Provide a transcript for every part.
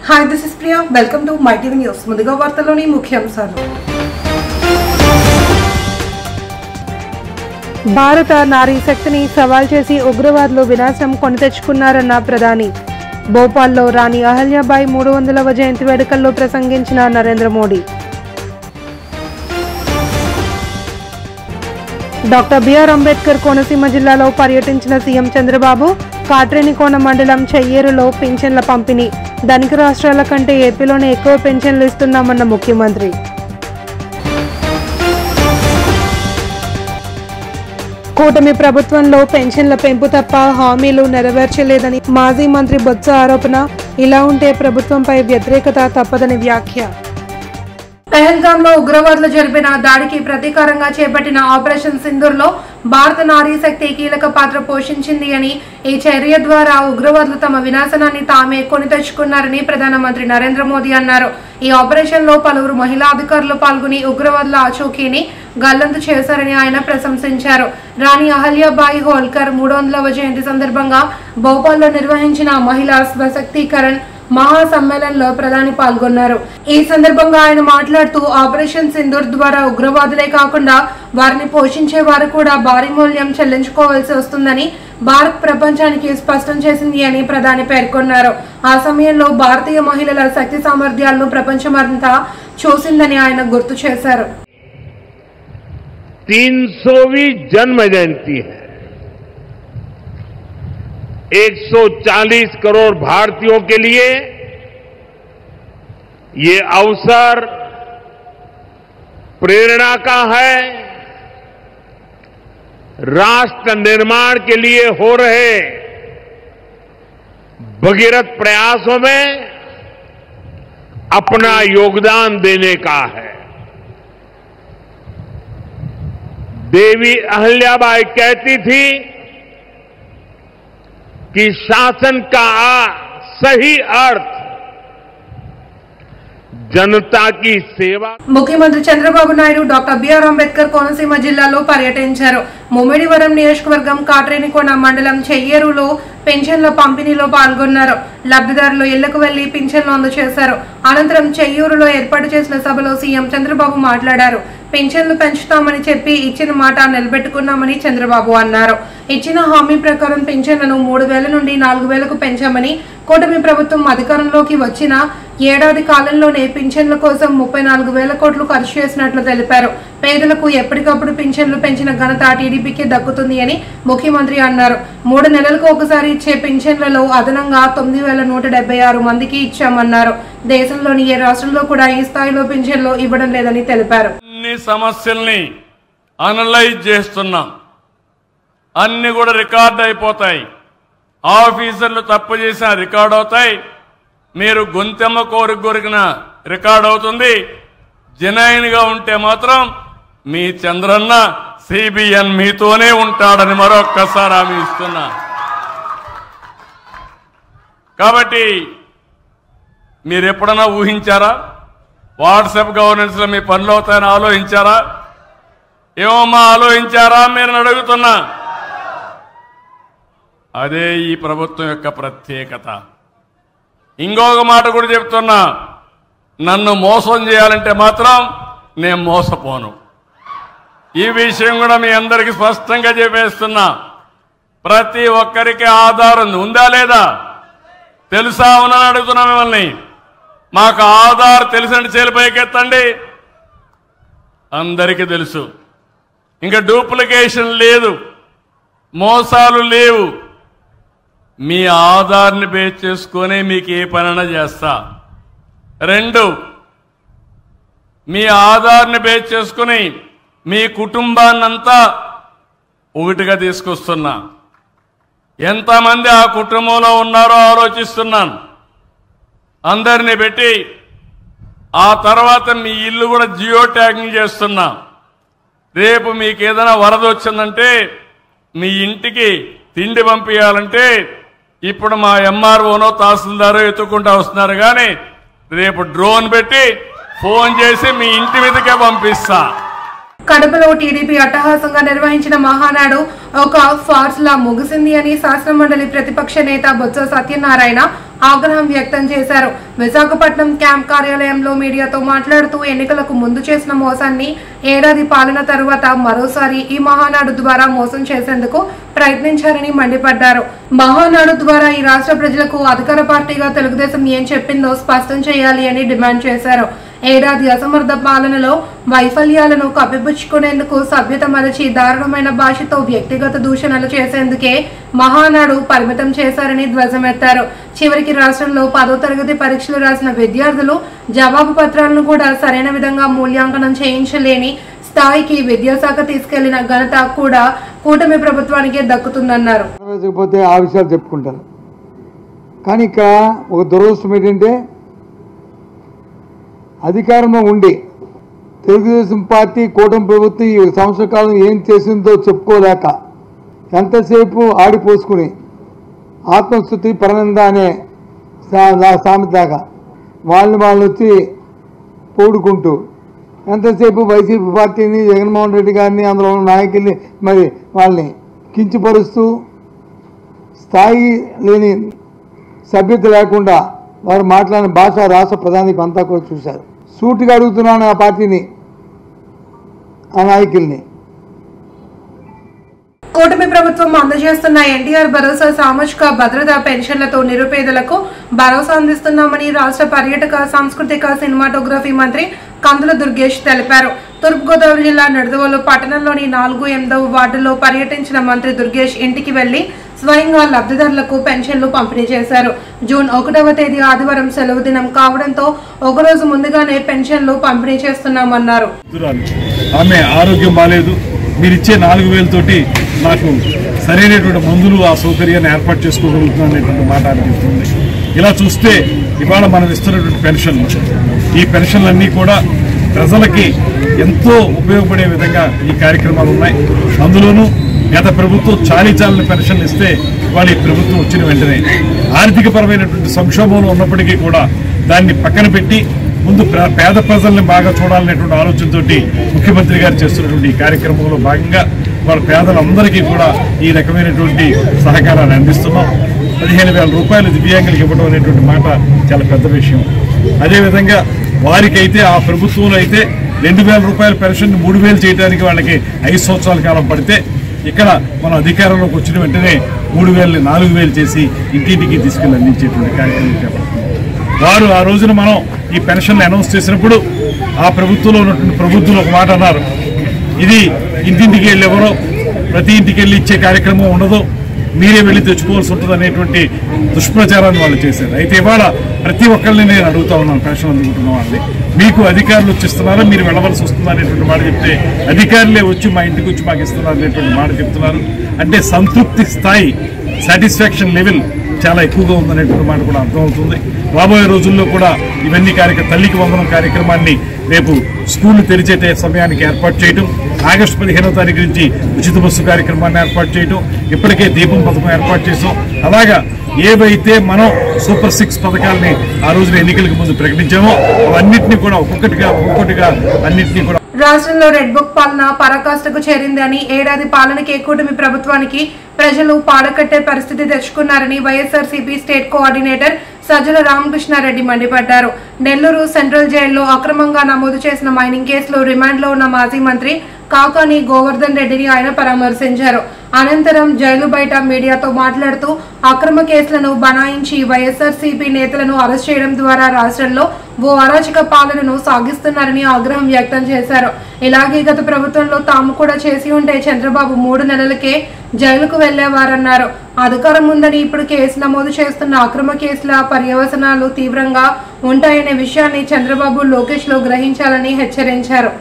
Hi, this is Priya. Welcome to My TV News. ముందుగా వార్తల్లోని ముఖ్యాంశాలు. భారత నారీ శక్తిని సవాల్ చేసి ఉగ్రవాదులు వినాశనం కొని తెచ్చుకున్నారన్న ప్రధాని. భోపాల్లో రాణి అహల్యాబాయి 300వ జయంతి వేడుకల్లో ప్రసంగించిన నరేంద్ర మోడీ. డాక్టర్ బిఆర్ అంబేద్కర్ కోనసీమ జిల్లాలో పర్యటించిన సీఎం చంద్రబాబు. కాట్రేనికోన మండలం చెయ్యేరులో పింఛన్ల పంపిణీ. ధనిక రాష్ట్రాల కంటే ఏపీలోనే ఎక్కువ పెన్షన్లు ఇస్తున్నామన్న ముఖ్యమంత్రి. కూటమి ప్రభుత్వంలో పెన్షన్ల పెంపు తప్ప హామీలు నెరవేర్చలేదని మాజీ మంత్రి బొత్స ఆరోపణ. ఇలా ఉంటే ప్రభుత్వంపై వ్యతిరేకత తప్పదని వ్యాఖ్య. పెహల్గాంలో ఉగ్రవాదులు జరిపిన దాడికి ప్రతీకారంగా చేపట్టిన ఆపరేషన్ సింధూర్లో భారత నారీ శక్తి కీలక పాత్ర పోషించింది అని, ఈ చర్య ద్వారా ఉగ్రవాదులు తమ వినాశనాన్ని తామే కొని తెచ్చుకున్నారని ప్రధానమంత్రి నరేంద్ర మోదీ అన్నారు. ఈ ఆపరేషన్ లో పలువురు మహిళా అధికారులు పాల్గొని ఉగ్రవాదుల ఆచూకీని గల్లంతు చేశారని ఆయన ప్రశంసించారు. రాణి అహల్యాబాయి హోల్కర్ 300వ జయంతి సందర్భంగా భోపాల్లో నిర్వహించిన మహిళా స్వశక్తీకరణ మహాసమ్మేళనంలో ప్రధాని పాల్గొన్నారు. ఈ సందర్భంగా ఆయన మాట్లాడుతూ ఆపరేషన్ సింధూర్ ద్వారా ఉగ్రవాదులే కాకుండా వారిని పోషించే వారు కూడా భారీ మూల్యం చెల్లించుకోవాల్సి వస్తుందని భారత్ ప్రపంచానికి స్పష్టం చేసింది అని ప్రధాని పేర్కొన్నారు. ఆ సమయంలో భారతీయ మహిళల శక్తి సామర్థ్యాలను ప్రపంచమంతా చూసిందని ఆయన గుర్తు చేశారు. 300वीं जन्म जयंती है. 140 करोड़ भारतीयों के लिए ये अवसर प्रेरणा का है. राष्ट्र निर्माण के लिए हो रहे भगीरथ प्रयासों में अपना योगदान देने का है. देवी अहल्याबाई कहती थी कि शासन का सही अर्थ जनता की సేవ. ముఖ్యమంత్రి చంద్రబాబు నాయుడు డాక్టర్ బిఆర్ అంబేద్కర్ కోనసీమ జిల్లాలో పర్యటించారు. ముమ్మిడివరం నియోజకవర్గం కాట్రేనికోన మండలం చెయ్యేరులో పెన్షన్ల పంపిణీలో పాల్గొన్నారు. లబ్ధిదారులు ఇళ్లకు వెళ్లి పెన్షన్లు అందజేశారు. అనంతరం చెయ్యూరులో ఏర్పాటు చేసిన సభలో సీఎం చంద్రబాబు మాట్లాడారు. పెన్షన్లు పెంచుతామని చెప్పి ఇచ్చిన మాట నిలబెట్టుకున్నామని చంద్రబాబు అన్నారు. ఇచ్చిన హామీ ప్రకారం పెన్షన్లను 3,000 నుండి 4,000కు పెంచామని, కూటమి ప్రభుత్వం అధికారంలోకి వచ్చిన ఏడాది కాలంలోనే పింఛన్ల కోసం 34,000 కోట్లు ఖర్చు చేసినట్లు తెలిపారు. పేదలకు ఎప్పటికప్పుడు పింఛన్లు పెంచిన ఘనత టీడీపీకి దక్కుతుంది అని ముఖ్యమంత్రి అన్నారు. 3 నెలలకు ఒకసారి ఇచ్చే పింఛన్లలో అదనంగా 9,176 మందికి ఇచ్చామన్నారు. దేశంలోని ఏ రాష్ట్రంలో కూడా ఈ స్థాయిలో పింఛన్లు ఇవ్వడం లేదని తెలిపారు. అన్ని సమస్యల్ని అనలైజ్ చేస్తున్నాం. అన్ని కూడా రికార్డ్ అయిపోతాయి. ఆఫీసర్లు తప్పు చేసిన రికార్డ్ అవుతాయి. మీరు గొంతెమ్మ కోరిన రికార్డ్ అవుతుంది. జెన్యూన్గా ఉంటే మాత్రం మీ చంద్రన్న సిబిఎన్ మీతోనే ఉంటాడని మరొక్కసారి హామీ ఇస్తున్నా. కాబట్టి మీరు ఎప్పుడన్నా ఊహించారా వాట్సాప్ గవర్నెన్స్ లో మీ పనులు అవుతాయని ఆలోచించారా? ఏమమ్మా ఆలోచించారా మీరు అడుగుతున్నా. అదే ఈ ప్రభుత్వం యొక్క ప్రత్యేకత. ఇంకొక మాట కూడా చెప్తున్నా, నన్ను మోసం చేయాలంటే మాత్రం నేను మోసపోను. ఈ విషయం కూడా మీ అందరికీ స్పష్టంగా చెప్పేస్తున్నా. ప్రతి ఒక్కరికి ఆధారం ఉందా లేదా తెలుసా ఉన్నాను అడుగుతున్నా మిమ్మల్ని. మాకు ఆధార్ తెలిసిన చేలిపైకెత్తండి. అందరికీ తెలుసు. ఇంకా డూప్లికేషన్ లేదు, మోసాలు లేవు. మీ ఆధార్ని బేస్ చేసుకొని మీకు ఏ పనైనా చేస్తా. 2, మీ ఆధార్ని బేస్ చేసుకుని మీ కుటుంబాన్నంతా ఒకటిగా తీసుకొస్తున్నా. ఎంతమంది ఆ కుటుంబంలో ఉన్నారో ఆలోచిస్తున్నాను. అందరినీ పెట్టి ఆ తర్వాత మీ ఇల్లు కూడా జియో ట్యాగింగ్ చేస్తున్నా. రేపు మీకు ఏదైనా వరద వచ్చిందంటే మీ ఇంటికి తిండి పంపించాలంటే ఇప్పుడు మా ఎంఆర్ఓనో తహసీల్దారో ఎత్తుకుంటూ వస్తున్నారు. కానీ రేపు డ్రోన్ పెట్టి ఫోన్ చేసి మీ ఇంటి మీదకే పంపిస్తా. కడపలో టీడీపీ అట్టహాసంగా నిర్వహించిన మహానాడు ఒక ఫార్స్ లా ముగిసింది అని శాసనమండలి ప్రతిపక్ష నేత బొత్స సత్యనారాయణ ఆగ్రహం వ్యక్తం చేశారు. విశాఖపట్నం క్యాంప్ కార్యాలయంలో మీడియాతో మాట్లాడుతూ ఎన్నికలకు ముందు చేసిన మోసాన్ని ఏడాది పాలన తరువాత మరోసారి ఈ మహానాడు ద్వారా మోసం చేసేందుకు ప్రయత్నించారని మండిపడ్డారు. మహానాడు ద్వారా ఈ రాష్ట్ర ప్రజలకు అధికార పార్టీగా తెలుగుదేశం ఏం చెప్పిందో స్పష్టం చేయాలి అని డిమాండ్ చేశారు. ఏడాది అసమర్థ పాలనలో వైఫల్యాలను కప్పిపుచ్చుకునేందుకు సభ్యత మరచి దారుణమైన భాషతో వ్యక్తిగత దూషణలు చేసేందుకే మహానాడు పరిమితం చేశారని ధ్వజమెత్తారు. చివరికి రాష్ట్రంలో 10వ తరగతి పరీక్షలు రాసిన విద్యార్థులు జవాబు పత్రాలను కూడా సరైన విధంగా మూల్యాంకనం చేయించలేని స్థాయికి విద్యాశాఖ తీసుకెళ్లిన ఘనత కూడా కూటమి ప్రభుత్వానికే దక్కుతుందన్నారు. ఆ విషయాలు చెప్పుకుంటారు. కానీ ఇక్కడ ఒక దురదృష్టం ఏంటంటే అధికారంలో ఉండి తెలుగుదేశం పార్టీ కూటమి ప్రభుత్వం ఈ సంవత్సర కాలం ఏం చేసిందో చెప్పుకోలేక ఎంతసేపు ఆడిపోసుకుని ఆత్మస్థుతి పరనంద అనే సామెతగా వాళ్ళని వచ్చి పోడుకుంటూ ఎంతసేపు వైసీపీ పార్టీని జగన్మోహన్ రెడ్డి గారిని అందులో ఉన్న నాయకుల్ని మరి వాళ్ళని కించపరుస్తూ స్థాయి లేని సభ్యత లేకుండా వారు మాట్లాడిన భాష రాష్ట్ర ప్రధానికి అంతా కూడా చూశారు. సూటిగా అడుగుతున్నాను ఆ పార్టీని, ఆ నాయకుల్ని. కూటమి ప్రభుత్వం అందజేస్తున్న ఎన్టీఆర్ భరోసా సామాజిక భద్రతా పెన్షన్లతో నిరుపేదలకు భరోసా అందిస్తున్నామని రాష్ట్ర పర్యాటక సాంస్కృతిక సినిమాటోగ్రఫీ మంత్రి కందుల దుర్గేష్ తెలిపారు. తూర్పుగోదావరి జిల్లా నిడదవోలు పట్టణంలోని 4-8వ వార్డులో పర్యటించిన మంత్రి దుర్గేష్ ఇంటికి వెళ్లి స్వయంగా లబ్ధిదారులకు పెన్షన్లు పంపిణీ చేశారు. జూన్ 1వ తేదీ ఆదివారం సెలవు దినం కావడంతో ఒకరోజు ముందుగానే పెన్షన్లు పంపిణీ చేస్తున్నామన్నారు. ఆమె ఆరోగ్యం బాలేదు, మీరిచ్చే 4,000 తోటి నాకు సరైనటువంటి మందులు ఆ సౌకర్యాన్ని ఏర్పాటు చేసుకోగలుగుతున్నటువంటి మాట అనిపిస్తుంది. ఇలా చూస్తే ఇవాళ మనం ఇస్తున్నటువంటి పెన్షన్లు, ఈ పెన్షన్లన్నీ కూడా ప్రజలకి ఎంతో ఉపయోగపడే విధంగా ఈ కార్యక్రమాలు ఉన్నాయి. అందులోనూ గత ప్రభుత్వం చాలీచాలని పెన్షన్లు ఇస్తే ఇవాళ ఈ ప్రభుత్వం వచ్చిన వెంటనే ఆర్థికపరమైనటువంటి సంక్షోభంలో ఉన్నప్పటికీ కూడా దాన్ని పక్కన పెట్టి ముందు పేద ప్రజల్ని బాగా చూడాలనేటువంటి ఆలోచనతో ముఖ్యమంత్రి గారు చేస్తున్నటువంటి ఈ కార్యక్రమంలో భాగంగా వాళ్ళ పేదలందరికీ కూడా ఈ రకమైనటువంటి సహకారాన్ని అందిస్తున్నాం. 15,000 రూపాయలు దివ్యాంగులకు ఇవ్వడం అనేటువంటి మాట చాలా పెద్ద విషయం. అదేవిధంగా వారికైతే ఆ ప్రభుత్వంలో అయితే 2,000 రూపాయల పెన్షన్ 3,000 చేయడానికి వాళ్ళకి 5 సంవత్సరాల కాలం పడితే ఇక్కడ మనం అధికారంలోకి వచ్చిన వెంటనే 3,000ని 4,000 చేసి ఇంటింటికి తీసుకెళ్లి అందించేటువంటి కార్యక్రమం చేపడుతుంది. వారు ఆ రోజున మనం ఈ పెన్షన్ అనౌన్స్ చేసినప్పుడు ఆ ప్రభుత్వంలో ఉన్నటువంటి ప్రభుత్వం ఒక మాట అన్నారు, ఇది ఇంటింటికి వెళ్ళి ఎవరో ప్రతి ఇంటికి వెళ్ళి ఇచ్చే కార్యక్రమం ఉండదు, మీరే వెళ్ళి తెచ్చుకోవాల్సి ఉంటుంది అనేటువంటి దుష్ప్రచారాన్ని వాళ్ళు చేశారు. అయితే ఇవాళ ప్రతి ఒక్కరిని నేను అడుగుతా ఉన్నాను, పెన్షన్ అందుకుంటున్న వాళ్ళని, మీకు అధికారులు వచ్చిస్తున్నారా, మీరు వెళ్ళవలసి వస్తుందా అనేటువంటి మాట చెప్తే అధికారులే వచ్చి మా ఇంటికి వచ్చి మాకు ఇస్తున్నారు అనేటువంటి మాట చెప్తున్నారు. అంటే సంతృప్తి స్థాయి, సాటిస్ఫాక్షన్ లెవెల్ చాలా ఎక్కువగా ఉందనేటువంటి మాట కూడా అర్థమవుతుంది. రాబోయే రోజుల్లో కూడా ఇవన్నీ తల్లికి వందనం కార్యక్రమాన్ని రేపు స్కూళ్లు తెరిచే సమయానికి ఏర్పాటు చేయడం, ఆగస్టు 15వ తారీఖు నుంచి ఉచిత బస్సు కార్యక్రమాన్ని ఏర్పాటు చేయడం, ఇప్పటికే దీపం పథకం ఏర్పాటు చేసాం. అలాగా ఏవైతే మనం సూపర్ 6 పథకాలని ఆ రోజున ఎన్నికలకు ముందు ప్రకటించామో అవన్నింటినీ కూడా ఒక్కొక్కటిగా అన్నింటినీ కూడా. రాష్ట్రంలో రెడ్ బుక్ పాలన పరాకాష్ఠకు చేరిందని, ఏడాది పాలనకే కూటమి ప్రభుత్వానికి ప్రజలు పాడకట్టే పరిస్థితి తెచ్చుకున్నారని వైఎస్ఆర్సీపీ స్టేట్ కోఆర్డినేటర్ సజ్జల రామకృష్ణారెడ్డి మండిపడ్డారు. నెల్లూరు సెంట్రల్ జైల్లో అక్రమంగా నమోదు చేసిన మైనింగ్ కేసులో రిమాండ్లో ఉన్న మాజీ మంత్రి కాకాని గోవర్ధన్ రెడ్డిని ఆయన పరామర్శించారు. అనంతరం జైలు బయట మీడియాతో మాట్లాడుతూ అక్రమ కేసులను బనాయించి వైఎస్ఆర్సీపీ నేతలను అరెస్ట్ చేయడం ద్వారా రాష్ట్రంలో ఓ అరాచక పాలనను సాగిస్తున్నారని ఆగ్రహం వ్యక్తం చేశారు. ఇలాగే గత ప్రభుత్వంలో తాము కూడా చేసి ఉంటే చంద్రబాబు 3 నెలలకే జైలుకు వెళ్లేవారన్నారు. అధికారం ఉందని ఇప్పుడు కేసు నమోదు చేస్తున్న అక్రమ కేసుల పర్యవసనాలు తీవ్రంగా ఉంటాయనే విషయాన్ని చంద్రబాబు లోకేష్ లో గ్రహించాలని హెచ్చరించారు.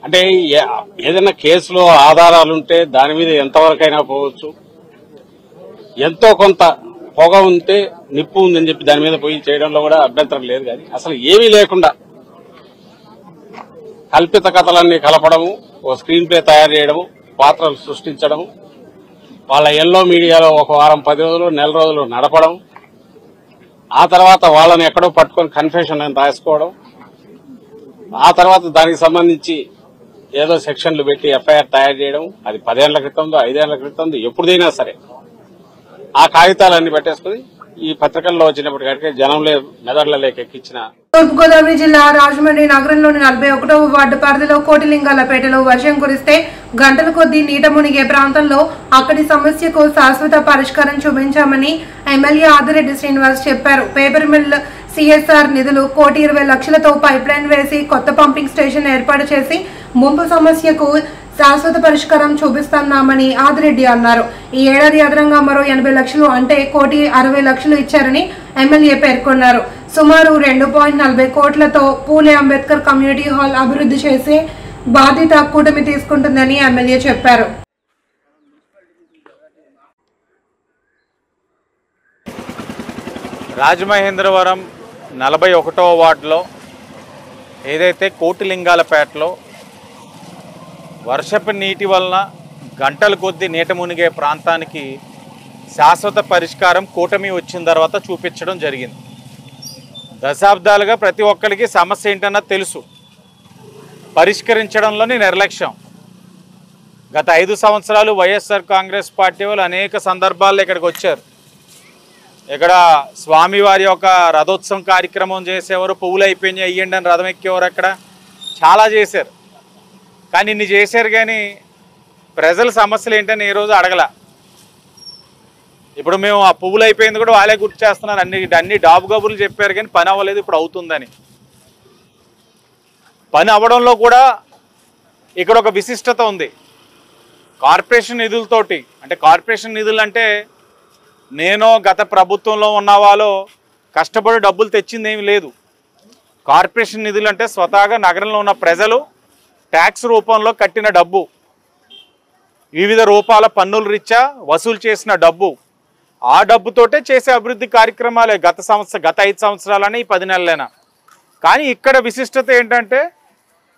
అంటే ఏదైనా కేసులో ఆధారాలుంటే దాని మీద ఎంతవరకైనా పోవచ్చు. ఎంతో కొంత పొగ ఉంటే నిప్పు ఉందని చెప్పి దాని మీద పోయి చేయడంలో కూడా అభ్యంతరం లేదు. కానీ అసలు ఏమీ లేకుండా కల్పిత కథలన్నీ కలపడము, ఓ స్క్రీన్ ప్లే తయారు చేయడము, పాత్రలు సృష్టించడము, వాళ్ళ ఎల్లో మీడియాలో ఒక వారం 10 రోజులు నెల రోజులు నడపడం, ఆ తర్వాత వాళ్ళని ఎక్కడో పట్టుకొని కన్ఫెషన్ అని రాసుకోవడం, ఆ తర్వాత దానికి సంబంధించి ఏదో సెక్షన్లు పెట్టి ఎఫ్ఐఆర్ తయారు చేయడం. అది 10 ఏళ్ల క్రితంలో 5 ఏళ్ల క్రితంలో ఎప్పుడైనా సరే ఆ కాగితాలన్నీ పెట్టేసుకుని ఈ పత్రికల్లో వచ్చినప్పటికీ జనం లేదు మెదడులలోకి ఎక్కించిన. తూర్పుగోదావరి జిల్లా రాజమండ్రి నగరంలోని 41వ వార్డు పరిధిలో కోటిలింగాలపేటలో వర్షం కురిస్తే గంటల కొద్దీ నీట మునిగే ప్రాంతంలో అక్కడి సమస్యకు శాశ్వత పరిష్కారం చూపించామని ఎమ్మెల్యే ఆదిరెడ్డి శ్రీనివాస్ చెప్పారు. పేపర్ మిల్ సిఎస్ఆర్ నిధులు 1,20,00,000తో పైప్ లైన్ వేసి కొత్త పంపింగ్ స్టేషన్ ఏర్పాటు చేసి ముంపు సమస్యకు శాశ్వత పరిష్కారం చూపిస్తున్నామని ఆదిరెడ్డి అన్నారు. ఈ ఏడాది అదనంగా మరో 80 లక్షలు అంటే 1,60,00,000 ఇచ్చారని ఎమ్మెల్యే పేర్కొన్నారు. సుమారు 2.40 కోట్లతో పూలే అంబేద్కర్ కమ్యూనిటీ హాల్ అభివృద్ధి చేసే బాధ్యత కూటమి తీసుకుంటుందని ఎమ్మెల్యే చెప్పారు. రాజమహేంద్రవరం 41వ వార్డులో ఏదైతే కోటిలింగాలపేటలో వర్షపు నీటి వలన గంటల కొద్దీ నీట మునిగే ప్రాంతానికి శాశ్వత పరిష్కారం కూటమి వచ్చిన తర్వాత చూపించడం జరిగింది. దశాబ్దాలుగా ప్రతి ఒక్కరికి సమస్య ఏంటన్నా తెలుసు, పరిష్కరించడంలోని నిర్లక్ష్యం. గత 5 సంవత్సరాలు వైఎస్ఆర్ కాంగ్రెస్ పార్టీ వాళ్ళు అనేక సందర్భాల్లో ఇక్కడికి వచ్చారు. ఇక్కడ స్వామివారి యొక్క రథోత్సవం కార్యక్రమం చేసేవారు, పువ్వులు అయిపోయినాయి అయ్యండి అని రథం ఎక్కేవారు, అక్కడ చాలా చేశారు. కానీ ఇన్ని చేశారు కానీ ప్రజల సమస్యలు ఏంటని ఏ రోజు అడగల. ఇప్పుడు మేము ఆ పువ్వులు అయిపోయింది కూడా వాళ్ళే గుర్తు చేస్తున్నారు. అన్ని డాబు కబుర్లు చెప్పారు కానీ పని అవ్వలేదు, ఇప్పుడు అవుతుందని. పని అవ్వడంలో కూడా ఇక్కడ ఒక విశిష్టత ఉంది. కార్పొరేషన్ నిధులతోటి, అంటే కార్పొరేషన్ నిధులు అంటే నేను గత ప్రభుత్వంలో ఉన్న వాళ్ళు కష్టపడి డబ్బులు తెచ్చింది ఏమి లేదు. కార్పొరేషన్ నిధులు అంటే స్వతహాగా నగరంలో ఉన్న ప్రజలు ట్యాక్స్ రూపంలో కట్టిన డబ్బు, వివిధ రూపాల పన్నుల రీత్యా వసూలు చేసిన డబ్బు, ఆ డబ్బుతోటే చేసే అభివృద్ధి కార్యక్రమాలే గత 5 సంవత్సరాలని 10 నెలలైనా. కానీ ఇక్కడ విశిష్టత ఏంటంటే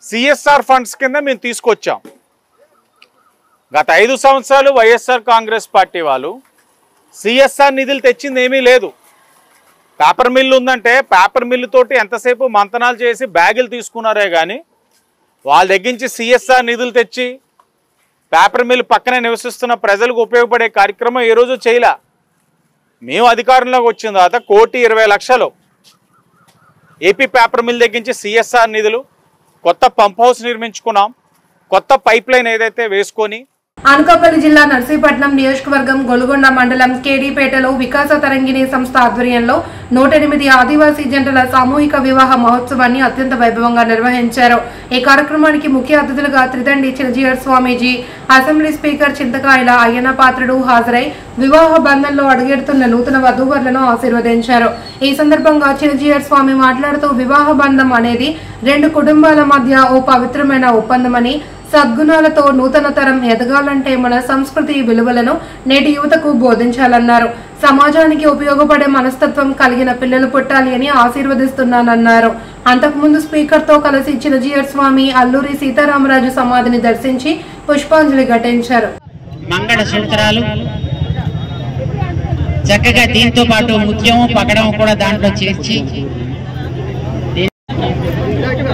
సిఎస్ఆర్ ఫండ్స్ కింద మేము తీసుకొచ్చాం. గత 5 సంవత్సరాలు వైఎస్ఆర్ కాంగ్రెస్ పార్టీ వాళ్ళు సిఎస్ఆర్ నిధులు తెచ్చింది ఏమీ లేదు. పేపర్ మిల్లు ఉందంటే పేపర్ మిల్లుతోటి ఎంతసేపు మంతనాలు చేసి బ్యాగులు తీసుకున్నారే కానీ వాళ్ళ దగ్గరించి సిఎస్ఆర్ నిధులు తెచ్చి పేపర్ మిల్ పక్కనే నివసిస్తున్న ప్రజలకు ఉపయోగపడే కార్యక్రమం ఏ రోజు చేయలే. మేము అధికారంలోకి వచ్చిన తర్వాత 1,20,00,000 ఏపీ పేపర్ మిల్ దగ్గరించి సిఎస్ఆర్ నిధులు, కొత్త పంప్ హౌస్ నిర్మించుకున్నాం, కొత్త పైప్ లైన్ ఏదైతే వేసుకొని. అనకాపల్లి జిల్లా నర్సీపట్నం నియోజకవర్గం గొలుగొండ మండలం కేడీపేటలో వికాస తరంగిణి సంస్థ ఆధ్వర్యంలో 108 ఆదివాసీ జంటల సామూహిక వివాహ మహోత్సవాన్ని అత్యంత వైభవంగా నిర్వహించారు. ఈ కార్యక్రమానికి ముఖ్య అతిథులుగా త్రిదండి చిరజీయర్ స్వామీజీ, అసెంబ్లీ స్పీకర్ చింతకాయల అయ్యన్న పాత్రుడు హాజరై వివాహ బంధంలో అడుగెడుతున్న నూతన వధూవరులను ఆశీర్వదించారు. ఈ సందర్భంగా చిరజీయర్ స్వామి మాట్లాడుతూ వివాహ బంధం అనేది 2 కుటుంబాల మధ్య ఓ పవిత్రమైన ఒప్పందమని, సద్గుణాలతో నూతన తరం ఎదగాలంటే మన సంస్కృతి విలువలను నేటి యువతకు బోధించాలన్నారు. సమాజానికి ఉపయోగపడే మనస్తత్వం కలిగిన పిల్లలు పుట్టాలి అని ఆశీర్వదిస్తున్నానన్నారు. అంతకుముందు స్పీకర్తో కలిసి చిరజీయర్ స్వామి అల్లూరి సీతారామరాజు సమాధిని దర్శించి పుష్పాంజలి ఘటించారు. మంగళ సూత్రాలు చక్కగా దీంతో పాటు ముత్యము పగడం కూడా దాంట్లో చేర్చి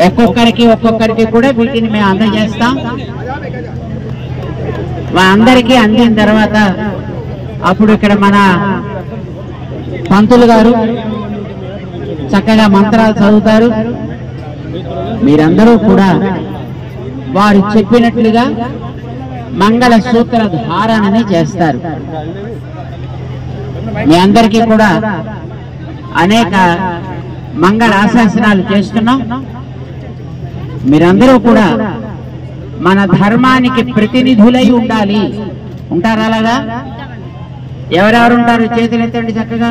ఒక్కొక్కరికి కూడా వీటిని మేము అందజేస్తాం. అందరికీ అందిన తర్వాత అప్పుడు ఇక్కడ మన పంతులు గారు చక్కగా మంత్రాలు చదువుతారు. మీరందరూ కూడా వారు చెప్పినట్లుగా మంగళ సూత్ర ధారణని చేస్తారు. మీ అందరికీ కూడా అనేక మంగళ ఆశాసనాలు చేస్తున్నాం. మీరందరూ కూడా మన ధర్మానికి ప్రతినిధులై ఉండాలి. ఉంటారు అలాగా? ఎవరెవరు ఉంటారు చేతులు ఎత్తండి చక్కగా.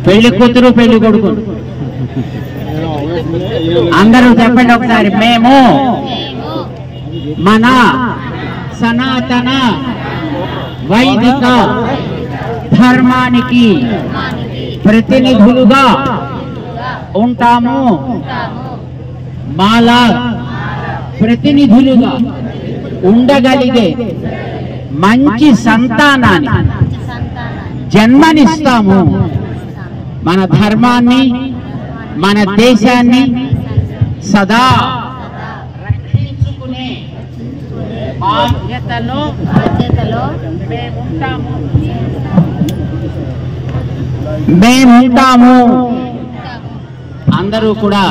పెళ్లి కూతురు పెళ్లి కొడుకు అందరూ చెప్పండి ఒకసారి. మేము మన సనాతన వైదిక ధర్మానికి ప్రతినిధులుగా ఉంటాము. మాలా ప్రతినిధులుగా ఉండగలిగే మంచి సంతానాన్ని జన్మనిస్తాము. మన ధర్మాన్ని, మన దేశాన్ని సదా రక్షించుకునే బాధ్యతలో మేముంటాము. అందరూ కూడా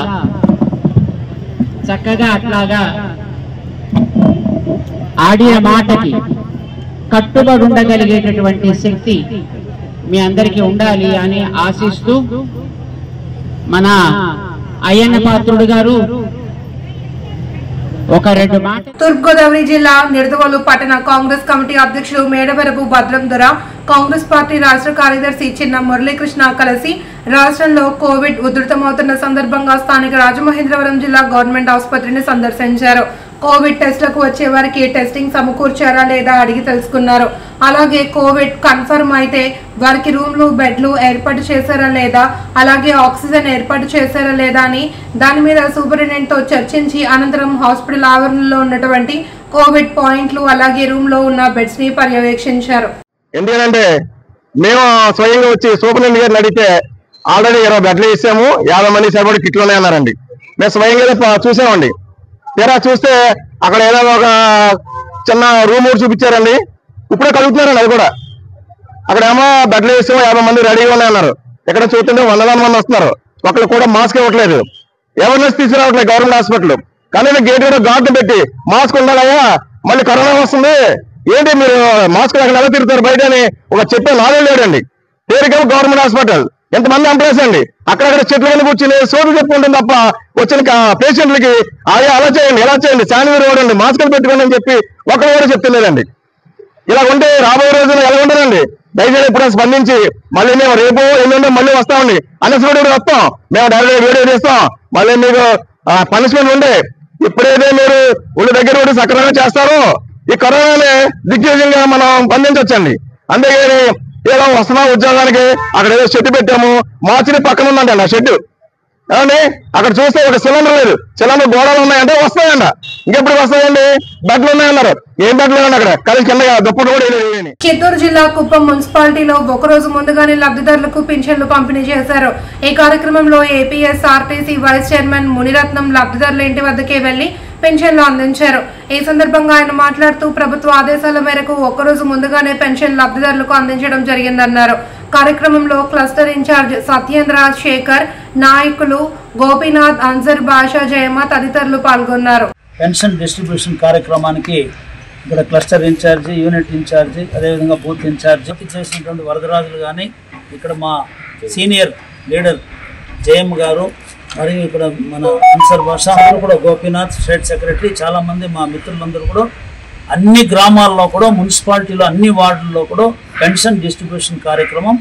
చక్కగా అట్లాగా ఆడిన మాటకి కట్టుబడి ఉండగలిగేటటువంటి శక్తి మీ అందరికీ ఉండాలి అని ఆశిస్తూ మన అయ్యన్న పాత్రుడు గారు ఒక రెండు మాటలు. తూర్పుగోదావరి జిల్లా నిడదవోలు పట్టణ కాంగ్రెస్ కమిటీ అధ్యక్షులు మేడవరపు భద్రం దొర, కాంగ్రెస్ పార్టీ రాష్ట్ర కార్యదర్శి చిన్న మురళీకృష్ణ కలిసి రాష్ట్రంలో కోవిడ్ ఉధృతమవుతున్న సందర్భంగా స్థానిక రాజమహేంద్రవరం జిల్లా గవర్నమెంట్ ఆసుపత్రిని సందర్శించారు. కోవిడ్ టెస్టులకు వచ్చే వారికి టెస్టింగ్ సమకూర్చారా లేదా అడిగి తెలుసుకున్నారు. అలాగే కోవిడ్ కన్ఫర్మ్ అయితే వారికి రూమ్లు, బెడ్లు ఏర్పాటు చేశారా లేదా, అలాగే ఆక్సిజన్ ఏర్పాటు చేశారా లేదా అని దాని మీద సూపరింటెండెంట్ తో చర్చించి అనంతరం హాస్పిటల్ ఆవరణలో ఉన్నటువంటి కోవిడ్ పాయింట్లు అలాగే రూమ్ లో ఉన్న బెడ్స్ ని పర్యవేక్షించారు. ఎందుకంటే మేము స్వయంగా వచ్చి సూపరింటెండెంట్ గారిని అడిగితే ఆల్రెడీ 20 బెడ్లు ఇచ్చాము, 50 మంది సరిపడి కిట్లు ఉన్నాయన్నారండి. మేము స్వయంగా చూసామండి. తీరా చూస్తే అక్కడ ఏదో ఒక చిన్న రూమ్ కూడా చూపించారండి. ఇప్పుడే కలుగుతున్నారండి అది కూడా. అక్కడ ఏమో బెడ్లు వేసాము, 50 మంది రెడీగా ఉన్నాయన్నారు. ఇక్కడ చూస్తుంటే 100 మంది వస్తున్నారు. ఒకళ్ళు కూడా మాస్క్ ఇవ్వట్లేదు, అవేర్నెస్ తీసుకురావట్లేదు గవర్నమెంట్ హాస్పిటల్. కానీ గేట్ కూడా గార్డు పెట్టి మాస్క్ ఉండాలయ్యా, మళ్ళీ కరోనా వస్తుంది, ఏంటి మీరు మాస్క్ అక్కడ ఎలా తిరుగుతారు బయట అని ఒక చెప్పే నాలెడ్జ్ లేడండి. పేరుకేమో గవర్నమెంట్ హాస్పిటల్, ఎంతమంది ఎంప్లాయీస్ అండి, అక్కడక్కడ చెట్ల కింద కూర్చుని సోపు చెప్పుకుంటుంది తప్ప వచ్చిన పేషెంట్లకి అలా చేయండి, ఎలా చేయండి, శానిటరీ వాడండి, మాస్కులు పెట్టుకోండి అని చెప్పి ఒకరు కూడా చెప్తలేదండి. ఇలా ఉంటే రాబోయే రోజులు ఎలా ఉండదండి. దయచేసి ఇప్పుడు స్పందించి మళ్ళీ మేము రేపు ఎల్లుండి మళ్ళీ వస్తామండి, అన్ఎక్స్పెక్టెడ్ వస్తాం, మేము డైరెక్ట్ వీడియో చేస్తాం, మళ్ళీ మీకు పనిష్మెంట్ ఉండే. ఇప్పుడైతే మీరు ఒళ్ళు దగ్గర ఉండి సక్రమంగా చేస్తారో ఈ కరోనాని దిగ్విజయంగా మనం బంధించవచ్చండి. అంతేగాని ఏదో వస్తున్నాం ఉద్యోగానికి అక్కడ ఏదో షెడ్ పెట్టాము, మార్చిని పక్కన ఉందండి ఆ షెడ్. ఏమండి అక్కడ చూస్తే ఒక సిలిండర్ లేదు, సిలిండర్ గోడలు ఉన్నాయంటే వస్తాయంట, ఇంకెప్పుడు వస్తాయండి, బెడ్లు ఉన్నాయన్నారు, ఏం బెడ్లు లేవండి అక్కడ, కలిసి కింద దుప్పటి కూడా వేయలేదు. చిత్తూరు జిల్లా కుప్పం మున్సిపాలిటీలో ఒకరోజు ముందుగానే లబ్ధిదారులకు పింఛన్లు పంపిణీ చేశారు. ఈ కార్యక్రమంలో ఏపీఎస్ఆర్టీసీ వైస్ చైర్మన్ మునిరత్నం లబ్ధిదారుల ఇంటి వద్దకే వెళ్లి పెన్షన్లు అందించారు. ఈ సందర్భంగా ఆయన మాట్లాడుతూ ప్రభుత్వ ఆదేశాల మేరకు ఒక్కరోజు ముందుగానే పెన్షన్ లబ్ధిదారులకు అందించడం జరిగిందన్నారు. కార్యక్రమంలో క్లస్టర్ ఇన్ఛార్జ్ సత్యేంద్ర శేఖర్, నాయకులు గోపీనాథ్, అన్సర్ బాషా, జయమ్మ తదితరులు పాల్గొన్నారు. పెన్షన్ డిస్ట్రిబ్యూషన్ కార్యక్రమానికి ఇక్కడ క్లస్టర్ ఇన్ఛార్జి, యూనిట్ ఇన్ఛార్జి, అదేవిధంగా బూత్ ఇన్ఛార్జి చేసినటువంటి వరదరాజులు కానీ, ఇక్కడ మా సీనియర్ లీడర్ జయమ్మ గారు, మరియు ఇక్కడ మన అన్సర్ భాష అందరూ కూడా, గోపీనాథ్ స్టేట్ సెక్రటరీ, చాలామంది మా మిత్రులందరూ కూడా అన్ని గ్రామాల్లో కూడా, మున్సిపాలిటీలో అన్ని వార్డుల్లో కూడా పెన్షన్ డిస్ట్రిబ్యూషన్ కార్యక్రమం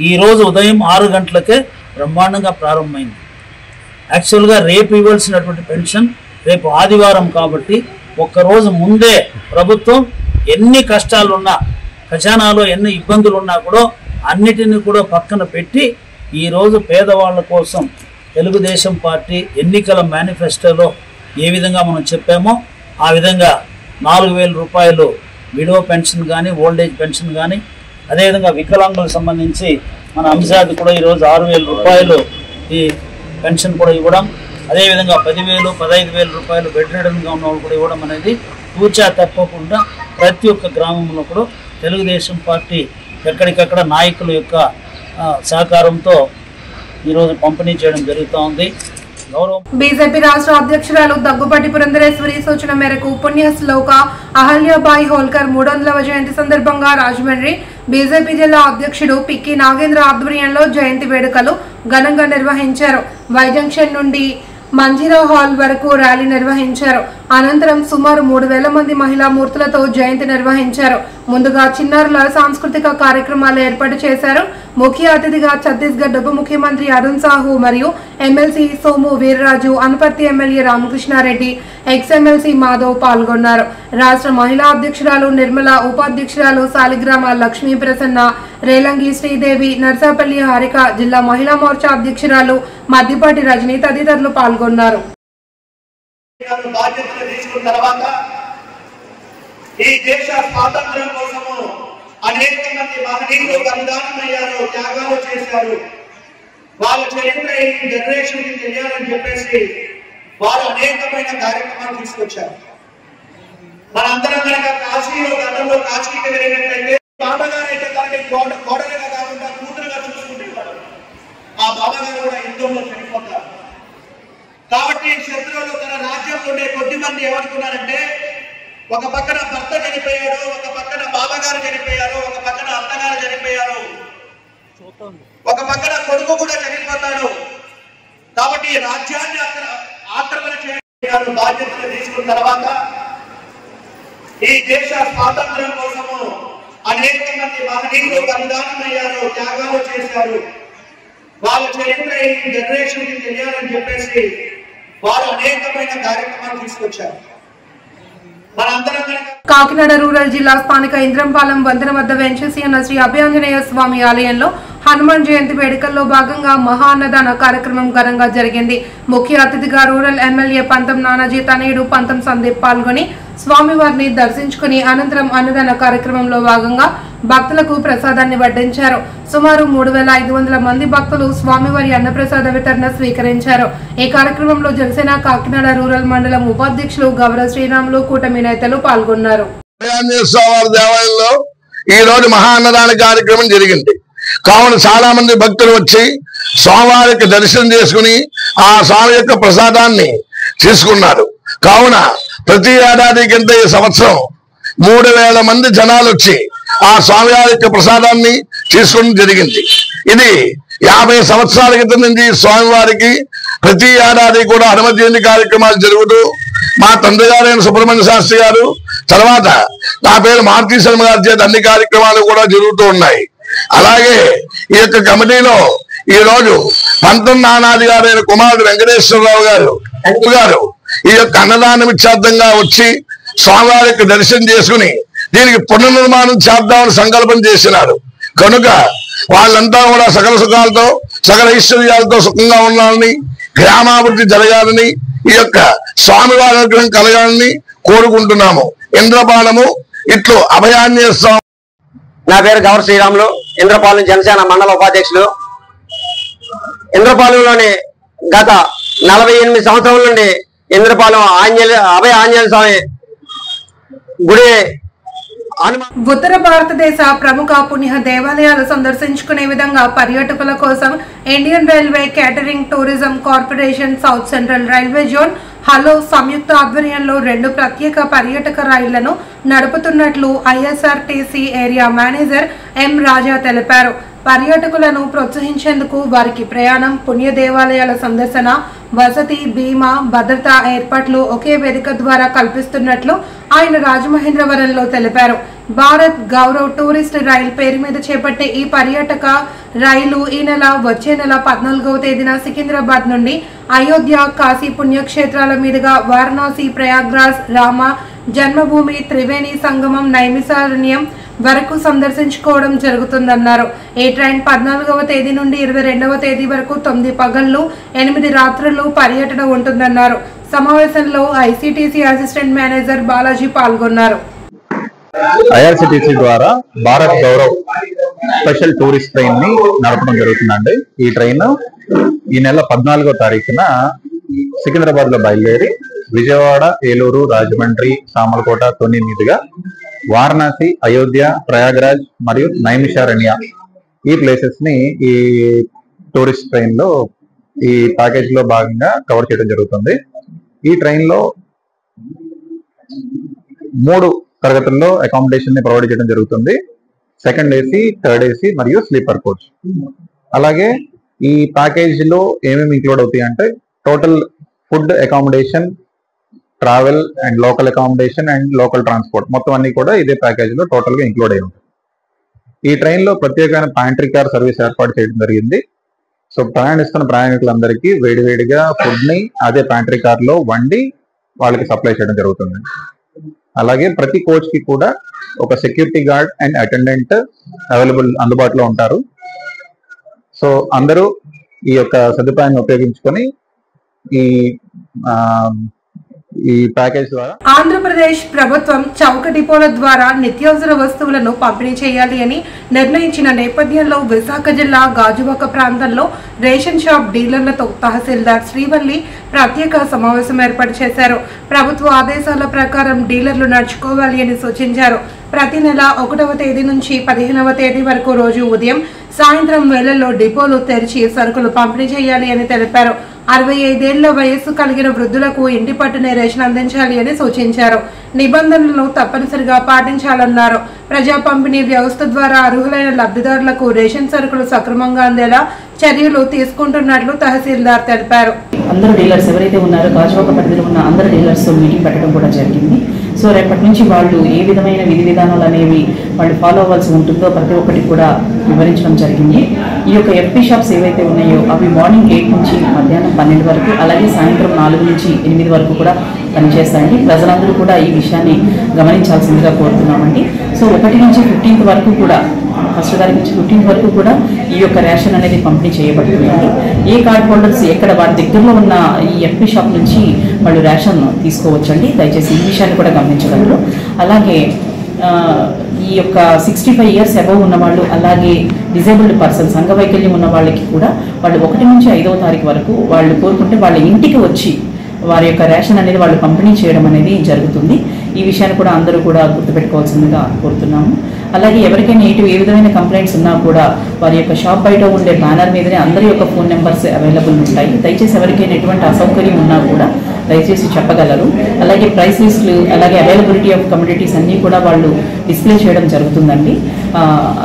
ఈరోజు ఉదయం 6 గంటలకే బ్రహ్మాండంగా ప్రారంభమైంది. యాక్చువల్గా రేపు ఇవ్వాల్సినటువంటి పెన్షన్ రేపు ఆదివారం కాబట్టి ఒక్కరోజు ముందే ప్రభుత్వం ఎన్ని కష్టాలున్నా, ఖజానాలో ఎన్ని ఇబ్బందులు ఉన్నా కూడా అన్నిటిని కూడా పక్కన పెట్టి ఈరోజు పేదవాళ్ళ కోసం తెలుగుదేశం పార్టీ ఎన్నికల మేనిఫెస్టోలో ఏ విధంగా మనం చెప్పామో ఆ విధంగా 4,000 రూపాయలు విడో పెన్షన్ కానీ, ఓల్డేజ్ పెన్షన్ కానీ, అదేవిధంగా వికలాంగులకు సంబంధించి మన అంశాది కూడా ఈరోజు 6,000 రూపాయలు ఈ పెన్షన్ కూడా ఇవ్వడం, అదేవిధంగా 10,000, 15,000 రూపాయలు బెడ్ రిడన్గా ఉన్న వాళ్ళు కూడా ఇవ్వడం అనేది తూచా తప్పకుండా ప్రతి ఒక్క గ్రామంలో కూడా తెలుగుదేశం పార్టీ ఎక్కడికక్కడ నాయకుల యొక్క సహకారంతో ఈరోజు పంపిణీ చేయడం జరుగుతూ ఉంది. బీజేపీ రాష్ట్ర అధ్యక్షురాలు దగ్గుబాటి పురంధరేశ్వరి సూచన మేరకు పుణ్యశ్లోక అహల్యాబాయి హోల్కర్ 300వ జయంతి సందర్భంగా రాజమండ్రి బీజేపీ జిల్లా అధ్యక్షుడు పిక్కి నాగేంద్ర ఆధ్వర్యంలో జయంతి వేడుకలు ఘనంగా నిర్వహించారు. వై జంక్షన్ నుండి మంజీరా హాల్ వరకు ర్యాలీ నిర్వహించారు. అనంతరం సుమారు 3,000 మంది మహిళా మూర్తులతో జయంతి నిర్వహించారు. ముందుగా చిన్నారుల సాంస్కృతిక కార్యక్రమాలు ఏర్పాటు చేశారు. ముఖ్య అతిథిగా ఛత్తీస్గఢ్ ఉప ముఖ్యమంత్రి అరుణ్ సాహు మరియు MLC Somu Veerraju, Anaparthi MLA Ramakrishna Reddy, ex MLC Madhav పాల్గొన్నారు. రాష్ట్ర మహిళా అధ్యక్షురాలు నిర్మల, ఉపాధ్యక్షురాలు సాలిగ్రామ లక్ష్మీ ప్రసన్న, రేలంగి శ్రీదేవి, నర్సాపల్లి హారిక, జిల్లా మహిళా మోర్చా అధ్యక్షురాలు మద్దిపాటి రజని తదితరులు పాల్గొన్నారు. బాధ్యతలు తీసుకున్న తర్వాత ఈ దేశ స్వాతంత్ర్యం కోసము అనేక మంది మహనీయులు బలిదానమయ్యారు, త్యాగాలు చేశారు. వాళ్ళ చరిత్ర ఈ జనరేషన్ కి తెలియాలని చెప్పేసి వారు అనేకమైన కార్యక్రమాలు తీసుకొచ్చారు. మనందరం కనుక కాశీలో గతంలో కాశీకి వెళ్ళినట్లయితే బాబాగారు అయితే తనని కోడలుగా కాకుండా కూతురుగా చూసుకుంటున్నారు. ఆ బాబాగారు కూడా యుద్ధంలో చనిపోతారు. కాబట్టి శత్రువులు తన రాజ్యంలో ఉండే కొద్ది మంది ఏమనుకున్నారంటే, ఒక పక్కన భర్త చనిపోయాడు, ఒక పక్కన బాబాగారు చనిపోయారు, ఒక పక్కన అత్తగారు చనిపోయారు, ఒక పక్కన కొడుకు కూడా చనిపోతాడు. కాబట్టి ఈ రాజ్యాన్ని ఆక్రమణ చేయడం బాధ్యతలు తీసుకున్న తర్వాత ఈ దేశ స్వాతంత్ర్యం కోసము అనేక మంది మహనీయులు బలిదానమయ్యారు, త్యాగాలు చేశారు. వాళ్ళ చరిత్ర ఈ జనరేషన్ కి తెలియాలని చెప్పేసి వారు అనేకమైన కార్యక్రమాలు తీసుకొచ్చారు. మనందరం కాకినాడ రూరల్ జిల్లా స్థానిక ఇంద్రంపాలెం వంతెన వద్ద వెంచేసి ఉన్న శ్రీ అభయాంజనేయ స్వామి ఆలయంలో హనుమాన్ జయంతి వేడుకల్లో భాగంగా మహా అన్నదాన కార్యక్రమం ఘనంగా జరిగింది. ముఖ్య అతిథిగా రూరల్ ఎమ్మెల్యే పంతం నానాజీ తనయుడు పంతం సందీప్ పాల్గొని స్వామివారిని దర్శించుకుని అనంతరం అన్నదాన కార్యక్రమంలో భాగంగా భక్తులకు ప్రసాదాన్ని వడ్డించారు. సుమారు 3500 మంది భక్తులు స్వామివారి అన్నప్రసాద వితరణ స్వీకరించారు. ఈ కార్యక్రమంలో జనసేన కాకినాడ రూరల్ మండలం ఉపాధ్యక్షులు గౌరవ శ్రీరాములు కూటమి నేతలు పాల్గొన్నారు. దేవాలయంలో ఈ రోజు మహా అన్నదాన కార్యక్రమం జరిగింది. కావున చాలా మంది భక్తులు వచ్చి స్వామివారికి దర్శనం చేసుకుని ఆ స్వామి యొక్క ప్రసాదాన్ని తీసుకున్నారు. కావున ప్రతి ఏడాది కింద ఈ సంవత్సరం 3000 మంది జనాలు వచ్చి ఆ స్వామివారి యొక్క ప్రసాదాన్ని తీసుకోవడం జరిగింది. ఇది 50 సంవత్సరాల క్రితం నుంచి స్వామివారికి ప్రతి ఏడాది కూడా హనుమ జయంతి కార్యక్రమాలు జరుగుతూ మా తండ్రి గారైన సుబ్రహ్మణ్య శాస్త్రి గారు, తర్వాత నా పేరు మారుతి శర్మ గారి చేత అన్ని కార్యక్రమాలు కూడా జరుగుతూ ఉన్నాయి. అలాగే ఈ యొక్క కమిటీలో ఈ రోజు పంతం నానాది గారైన కుమారుడు వెంకటేశ్వరరావు గారు ఈ యొక్క అన్నదానం ఇచ్చార్థంగా వచ్చి స్వామివారికి దర్శనం చేసుకుని దీనికి పునర్నిర్మాణం చేద్దామని సంకల్పం చేసినారు. కనుక వాళ్ళంతా కూడా సకల సుఖాలతో సకల ఐశ్వర్యాలతో సుఖంగా ఉండాలని, గ్రామాభివృద్ధి జరగాలని, ఈ యొక్క స్వామివారి అనుగ్రహం కలగాలని కోరుకుంటున్నాము. ఇంద్రపాలము ఇట్లు అభయాంజనేయ స్వామి. నా పేరు గౌరవ శ్రీరాములు, ఇంద్రపాలెం జనసేన మండల ఉపాధ్యక్షులు. ఇంద్రపాలెంలోని గత 48 సంవత్సరాల నుండి ఇంద్రపాలెం అభయ ఆంజనేయ స్వామి గుడి ఉత్తర భారతదేశ ప్రముఖ పుణ్య దేవాలయాలు సందర్శించుకునే విధంగా పర్యాటకుల కోసం Indian railway catering tourism corporation south central railway zone hello సంయుక్త ఆధ్వర్యంలో 2 ప్రత్యేక పర్యాటక రైళ్లను నడుపుతున్నట్లు ఐఎస్ఆర్టీసీ ఏరియా మేనేజర్ ఎం రాజా తెలిపారు. పర్యాటకులను ప్రోత్సహించేందుకు వారికి ప్రయాణం, పుణ్య దేవాలయాల సందర్శన, వసతి, బీమా, భద్రతా ఏర్పాట్లు ఒకే వేదిక ద్వారా కల్పిస్తున్నట్లు ఆయన రాజమహేంద్రవరంలో తెలిపారు. భారత్ గౌరవ్ టూరిస్ట్ రైల్ పేరు మీద చేపట్టే ఈ పర్యాటక రైలు ఈ నెల వచ్చే నెల 14వ తేదీన సికింద్రాబాద్ నుండి అయోధ్య, కాశీ పుణ్యక్షేత్రాల మీదుగా వారణాసి, ప్రయాగ్రాజ్, రామ జన్మభూమి, త్రివేణి సంగమం, నైమిసారణ్యం వరకు సందర్శించుకోవడం జరుగుతుందన్నారు. ఈ ట్రైన్ 14వ తేదీ నుండి 22వ తేదీ వరకు 9 పగళ్లు 8 రాత్రులు పర్యటన ఉంటుందన్నారు. సమావేశంలో ఐసీటీసీ అసిస్టెంట్ మేనేజర్ బాలాజీ పాల్గొన్నారు. ఐఆర్సిటిసి ద్వారా Bharat Gaurav special tourist train ని నడపడం జరుగుతుందండి. ఈ ట్రైన్ ఈ నెల 14వ తారీఖున సికింద్రాబాద్ లో బయలుదేరి విజయవాడ, ఏలూరు, రాజమండ్రి, సామలకోట, తొని మీదుగా వారణాసి, అయోధ్య, ప్రయాగ్రాజ్ మరియు నైమిషారణ్య ఈ ప్లేసెస్ ని ఈ టూరిస్ట్ ట్రైన్ లో ఈ ప్యాకేజ్ లో భాగంగా కవర్ చేయడం జరుగుతుంది. ఈ ట్రైన్ లో 3 తరగతుల్లో అకామిడేషన్ ని ప్రొవైడ్ చేయడం జరుగుతుంది. సెకండ్ ఏసీ, థర్డ్ ఏసీ మరియు స్లీపర్ కోచ్. అలాగే ఈ ప్యాకేజ్ లో ఏమేమి ఇంక్లూడ్ అవుతాయి అంటే total food, accommodation, travel and local accommodation and local transport మొత్తం అన్ని కూడా ఇదే ప్యాకేజ్ లో టోటల్ గా ఇంక్లూడ్ అయి ఉంటుంది. ఈ ట్రైన్ లో ప్రత్యేకమైన ప్యాంట్రీ కార్ సర్వీస్ ఏర్పాటు చేయడం జరిగింది. సో ప్రయాణిస్తున్న ప్రయాణికులందరికీ వేడివేడిగా ఫుడ్ ని అదే ప్యాంట్రీ కార్ లో వండి వాళ్ళకి సప్లై చేయడం జరుగుతుంది. అలాగే ప్రతి కోచ్ కి కూడా ఒక సెక్యూరిటీ గార్డ్ అండ్ అటెండెంట్ అందుబాటులో ఉంటారు. సో అందరూ ఈ యొక్క సదుపాయాన్ని ఉపయోగించుకొని ఈ ప్యాకేజ్ ద్వారా. ఆంధ్రప్రదేశ్ ప్రభుత్వం చౌక డిపోల ద్వారా నిత్యావసర వస్తువులను పంపిణీ చేయాలి అని నిర్ణయించిన నేపథ్యంలో విశాఖ జిల్లా గాజువాక ప్రాంతంలో రేషన్ షాప్ డీలర్లతో తహసీల్దార్ శ్రీవల్లి ప్రత్యేక సమావేశం ఏర్పాటు చేశారు. ప్రభుత్వ ఆదేశాల ప్రకారం డీలర్లు నడుచుకోవాలి అని సూచించారు. ప్రతి నెల 1వ తేదీ నుంచి 15వ తేదీ వరకు రోజు ఉదయం సాయంత్రం వేళల్లో డిపోలు తెరిచి సరుకులు పంపిణీ చేయాలి అని తెలిపారు. 65 ఏళ్ల వయస్సు కలిగిన వృద్ధులకు ఇంటి పట్టునే రేషన్ అందించాలి అని సూచించారు. నిబంధనలను తప్పనిసరిగా పాటించాలన్నారు. ప్రజా పంపిణీ వ్యవస్థ ద్వారా అర్హులైన లబ్ధిదారులకు రేషన్ సరుకులు సక్రమంగా అందేలా చర్యలు తీసుకుంటున్నట్లు తహసీల్దార్ తెలిపారు. అందరూ డీలర్స్ ఎవరైతే ఉన్నారో గాజువాక పరిధిలో ఉన్న అందరు డీలర్స్ మీటింగ్ పెట్టడం కూడా జరిగింది. సో రేపటి నుంచి వాళ్ళు ఏ విధమైన విధి విధానాలు అనేవి వాళ్ళు ఫాలో అవ్వాల్సి ఉంటుందో ప్రతి ఒక్కటి కూడా వివరించడం జరిగింది. ఈ యొక్క ఎఫ్పీ షాప్స్ ఏవైతే ఉన్నాయో అవి మార్నింగ్ 8 నుంచి మధ్యాహ్నం 12 వరకు, అలాగే సాయంత్రం 4 నుంచి 8 వరకు కూడా పనిచేస్తాయండి. ప్రజలందరూ కూడా ఈ విషయాన్ని గమనించాల్సిందిగా కోరుతున్నామండి. సో 1 నుంచి 15 వరకు కూడా, ఫస్ట్ తారీఖు నుంచి 15 వరకు కూడా ఈ యొక్క రేషన్ అనేది పంపిణీ చేయబడుతుందండి. ఏ కార్డ్ హోల్డర్స్ ఎక్కడ వారి దగ్గరలో ఉన్న ఈ ఎఫ్పీ షాప్ నుంచి వాళ్ళు రేషన్ తీసుకోవచ్చండి. దయచేసి ఈ విషయాన్ని కూడా గమనించగలరు. అలాగే ఈ యొక్క 65 ఇయర్స్ అబవ్ ఉన్న వాళ్ళు, అలాగే డిజేబుల్డ్ పర్సన్స్ అంగవైకల్యం ఉన్న వాళ్ళకి కూడా వాళ్ళు 1 నుంచి 5వ తారీఖు వరకు వాళ్ళు కోరుకుంటే వాళ్ళ ఇంటికి వచ్చి వారి యొక్క రేషన్ అనేది వాళ్ళు పంపిణీ చేయడం అనేది జరుగుతుంది. ఈ విషయాన్ని కూడా అందరూ కూడా గుర్తుపెట్టుకోవాల్సిందిగా కోరుతున్నాము. అలాగే ఎవరికైనా ఏ విధమైన కంప్లైంట్స్ ఉన్నా కూడా వారి యొక్క షాప్ బయట ఉండే బ్యానర్ మీదనే అందరి యొక్క ఫోన్ నెంబర్స్ అవైలబుల్ ఉంటాయి. దయచేసి ఎవరికైనా ఎటువంటి అసౌకర్యం ఉన్నా కూడా దయచేసి చెప్పగలరు. అలాగే ప్రైస్ లిస్టులు, అలాగే అవైలబిలిటీ ఆఫ్ కమ్యూనిటీస్ అన్నీ కూడా వాళ్ళు డిస్ప్లే చేయడం జరుగుతుందండి.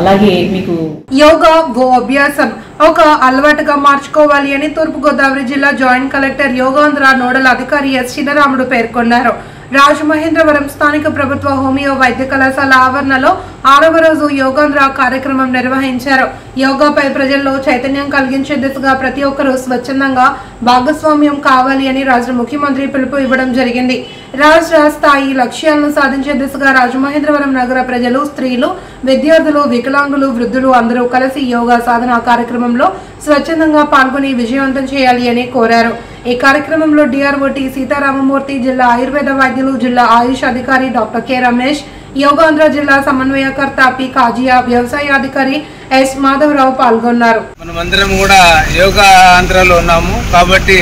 అలాగే మీకు యోగా ఓ అభ్యాసం ఒక అలవాటుగా మార్చుకోవాలి అని తూర్పుగోదావరి జిల్లా జాయింట్ కలెక్టర్ యోగాంధ్ర నోడల్ అధికారి ఎస్ చిన్నరాముడు పేర్కొన్నారు. రాజమహేంద్రవరం స్థానిక ప్రభుత్వ హోమియో వైద్య కళాశాల ఆవరణలో 6వ రోజు యోగాంధ్ర కార్యక్రమం నిర్వహించారు. యోగాపై ప్రజల్లో చైతన్యం కలిగించే దిశగా ప్రతి ఒక్కరూ స్వచ్ఛందంగా భాగస్వామ్యం కావాలి అని రాష్ట్ర ముఖ్యమంత్రి పిలుపు ఇవ్వడం జరిగింది. రాష్ట్ర స్థాయి లక్ష్యాలను సాధించే దిశగా రాజమహేంద్రవరం నగర ప్రజలు, స్త్రీలు, విద్యార్థులు, వికలాంగులు, వృద్ధులు అందరూ కలిసి యోగా సాధన కార్యక్రమంలో స్వచ్ఛందంగా పాల్గొని విజయవంతం చేయాలి అని కోరారు. ఈ కార్యక్రమంలో డిఆర్ఓటి సీతారామమూర్తి, జిల్లా ఆయుర్వేద వైద్యులు, జిల్లా ఆయుష్ అధికారి డాక్టర్ కె రమేష్, యోగాంధ్ర జిల్లా సమన్వయకర్త పి కాజియా, వ్యవసాయ అధికారి ఎస్ మాధవరావు పాల్గొన్నారు. మనమందరం కూడా యోగా ఆంధ్రలో ఉన్నాము కాబట్టి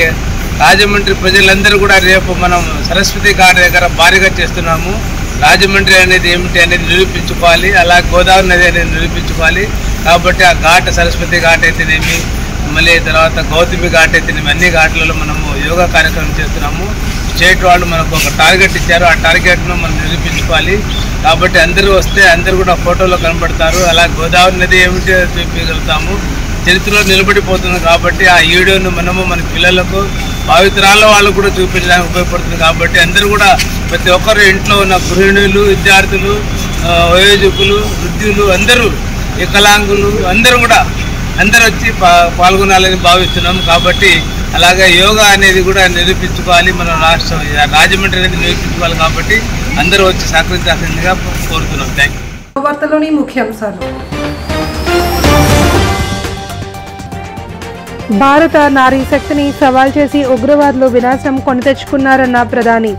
రాజమండ్రి ప్రజలందరూ కూడా రేపు మనం సరస్వతి ఘాట్ దగ్గర భారీగా చేస్తున్నాము. రాజమండ్రి అనేది ఏమిటి అనేది నిరూపించుకోవాలి, అలా గోదావరి నది అనేది నిరూపించుకోవాలి. కాబట్టి ఆ ఘాట్, సరస్వతి ఘాట్ అయితేనేమి, మళ్ళీ తర్వాత గౌతమి ఘాట్ అయితేనేమి, అన్ని ఘాట్లలో మనము యోగా కార్యక్రమం చేస్తున్నాము. స్టేట్ వాళ్ళు మనకు ఒక టార్గెట్ ఇచ్చారు, ఆ టార్గెట్ను మనం నిరూపించుకోవాలి. కాబట్టి అందరూ వస్తే అందరూ కూడా ఫోటోలో కనబడతారు. అలా గోదావరి నది ఏమిటి చూపించగలుగుతాము, చరిత్రలో నిలబడిపోతుంది. కాబట్టి ఆ వీడియోను మనము మన పిల్లలకు, భావితరాల వాళ్ళకు కూడా చూపించడానికి ఉపయోగపడుతుంది. కాబట్టి అందరూ కూడా ప్రతి ఒక్కరు ఇంట్లో ఉన్న గృహిణులు, విద్యార్థులు, వయోజకులు, వృద్ధులు, అందరూ వికలాంగులు అందరూ కూడా అందరూ వచ్చి పాల్గొనాలని భావిస్తున్నాం. కాబట్టి అలాగే యోగా అనేది కూడా నిరూపించుకోవాలి, మన రాష్ట్రం రాజమండ్రి అనేది నిరూపించుకోవాలి. కాబట్టి అందరూ వచ్చి సహకరించాల్సిందిగా కోరుతున్నాం. Thank you. వార్తలోని ముఖ్యాంశాలు. భారత నారీ శక్తిని సవాల్ చేసి ఉగ్రవాదులు వినాశనం కొని తెచ్చుకున్నారన్న ప్రధాని.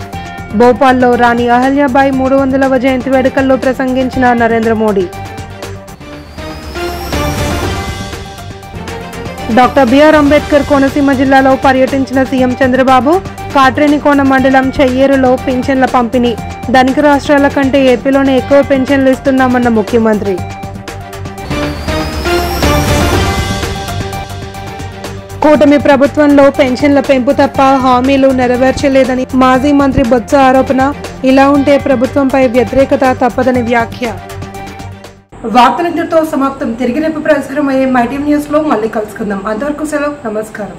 భోపాల్లో రాణి అహల్యాబాయి 300వ జయంతి వేడుకల్లో ప్రసంగించిన నరేంద్ర మోడీ. డాక్టర్ బిఆర్ అంబేద్కర్ కోనసీమ జిల్లాలో పర్యటించిన సీఎం చంద్రబాబు. కాట్రేనికోన మండలం చెయ్యేరులో పింఛన్ల పంపిణీ. ధనిక రాష్ట్రాల కంటే ఏపీలోనే ఎక్కువ పెన్షన్లు ఇస్తున్నామన్న ముఖ్యమంత్రి. కూటమి ప్రభుత్వంలో పెన్షన్ల పెంపు తప్ప హామీలు నెరవేర్చలేదని మాజీ మంత్రి బొత్స ఆరోపణ. ఇలా ఉంటే ప్రభుత్వంపై వ్యతిరేకత తప్పదని వ్యాఖ్య. వార్తలందరితో సమాప్తం. తిరిగి రేపు ప్రసారమయ్యే మైటీవీ న్యూస్ లో మళ్ళీ కలుసుకుందాం. అంతవరకు సెలవు. నమస్కారం.